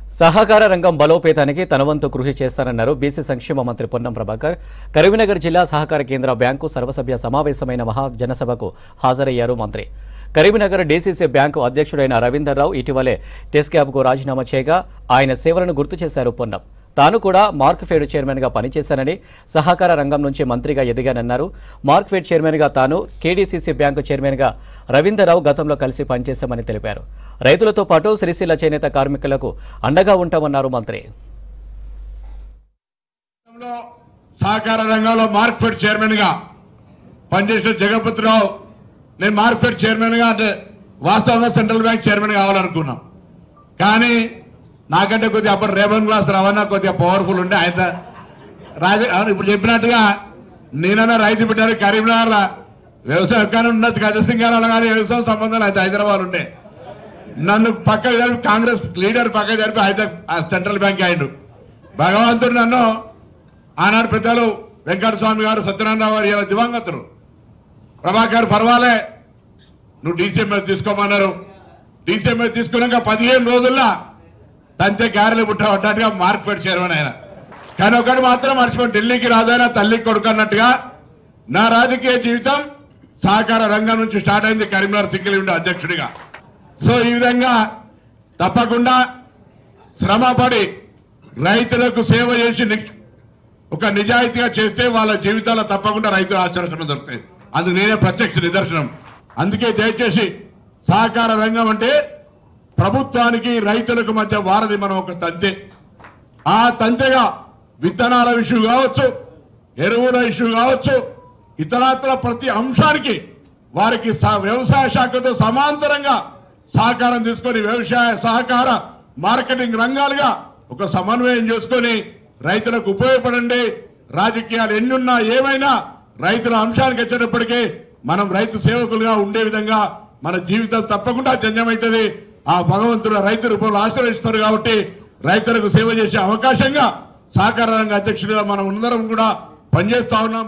సహకార రంగం బలోపేతానికి తన వంతు కృషి చేస్తానన్నారు బీసీ సంక్షేమ మంత్రి పొన్నం ప్రభాకర్. కరీంనగర్ జిల్లా సహకార కేంద్ర బ్యాంకు సర్వసభ్య సమావేశమైన మహాజనసభకు హాజరయ్యారు మంత్రి. కరీంనగర్ డీసీసీ బ్యాంకు అధ్యక్షుడైన రవీందర్ రావు ఇటీవలే టెస్క్యాబ్కు రాజీనామా చేయగా ఆయన సేవలను గుర్తు చేశారు పొన్నం. తాను కూడా మార్క్ఫెడ్ చైర్మన్గా పనిచేశానని, సహకార రంగం నుంచి మంత్రిగా ఎదిగానన్నారు. మార్క్ఫెడ్ చైర్మన్గా తాను, కేడీసీసీ బ్యాంకు చైర్మన్గా రవీందర్ రావు గతంలో కలిసి పనిచేశామని తెలిపారు. రైతులతో పాటు సిరిసిల్ల చేనేత కార్మికులకు అండగా ఉంటామన్నారు మంత్రి. సహకార రంగంలో మార్క్ఫెడ్ చైర్మన్గా పనిచేసిన జగపతిరావు, నేను మార్క్ఫెడ్ చైర్మన్గా అంటే వాస్తవంగా సెంట్రల్ బ్యాంక్ చైర్మన్ కావాలనుకున్నాం. కానీ నాకంటే కొద్దిగా అప్పుడు రేవన్ క్లాస్ రవాణా కొద్దిగా పవర్ఫుల్ ఉండే ఆయన ఇప్పుడు చెప్పినట్టుగా నేనన్నా రైతు బిడ్డారు కరీంనగర్లో వ్యవసాయం కానీ ఉన్నది గజసింగారాలు కానీ వ్యవసాయం సంబంధాలు అయితే హైదరాబాద్ ఉండే. నన్ను పక్క జరిపి కాంగ్రెస్ లీడర్ పక్క జరిపి సెంట్రల్ బ్యాంక్ అయిండు. భగవంతుడు నన్ను ఆనాడు పెద్దలు వెంకటస్వామి గారు, సత్యనారాయణ గారు, ఇలా దివంగతులు ప్రభాకర్ పర్వాలే నువ్వు డీసీఎంఎస్ తీసుకోమన్నారు. డీసీఎంఎస్ తీసుకున్నాక 15 రోజుల్లో తంతే గారెలు పుట్టబడ్డట్టుగా మార్క్ఫెడ్ చైర్మన్ ఆయన. కానీ ఒకటి మాత్రం మర్చిపోయి, ఢిల్లీకి రాదైనా తల్లికి కొడుకు అన్నట్టుగా నా రాజకీయ జీవితం సహకార రంగం నుంచి స్టార్ట్ అయింది కరీంనగర్ సింగిల్ విండో అధ్యక్షుడిగా. సో ఈ విధంగా తప్పకుండా శ్రమపడి రైతులకు సేవ చేసి ఒక నిజాయితీగా చేస్తే వాళ్ళ జీవితాల్లో తప్పకుండా రైతుల ఆచరణ దొరుకుతాయి. అందుకు నేనే ప్రత్యక్ష నిదర్శనం. అందుకే దయచేసి సహకార రంగం అంటే ప్రభుత్వానికి రైతులకు మధ్య వారధి, మనం ఒక తంతె. ఆ తంతెగా విత్తనాల ఇష్యూ కావచ్చు, ఎరువుల ఇష్యూ కావచ్చు, ఇతరత్ర ప్రతి అంశానికి వారికి వ్యవసాయ శాఖతో సమాంతరంగా సహకారం తీసుకొని వ్యవసాయ సహకార మార్కెటింగ్ రంగాలుగా ఒక సమన్వయం చేసుకొని రైతులకు ఉపయోగపడండి. రాజకీయాలు ఎన్నున్నా ఏమైనా రైతుల అంశానికి వచ్చేటప్పటికీ మనం రైతు సేవకులుగా ఉండే విధంగా మన జీవితం తప్పకుండా జన్యమవుతుంది. ఆ భగవంతుడు రైతు రూపంలో ఆశీర్వదిస్తారు. కాబట్టి రైతులకు సేవ చేసే అవకాశంగా సహకార రంగ అధ్యక్షుడిగా మనం అందరం కూడా పనిచేస్తా ఉన్నాం.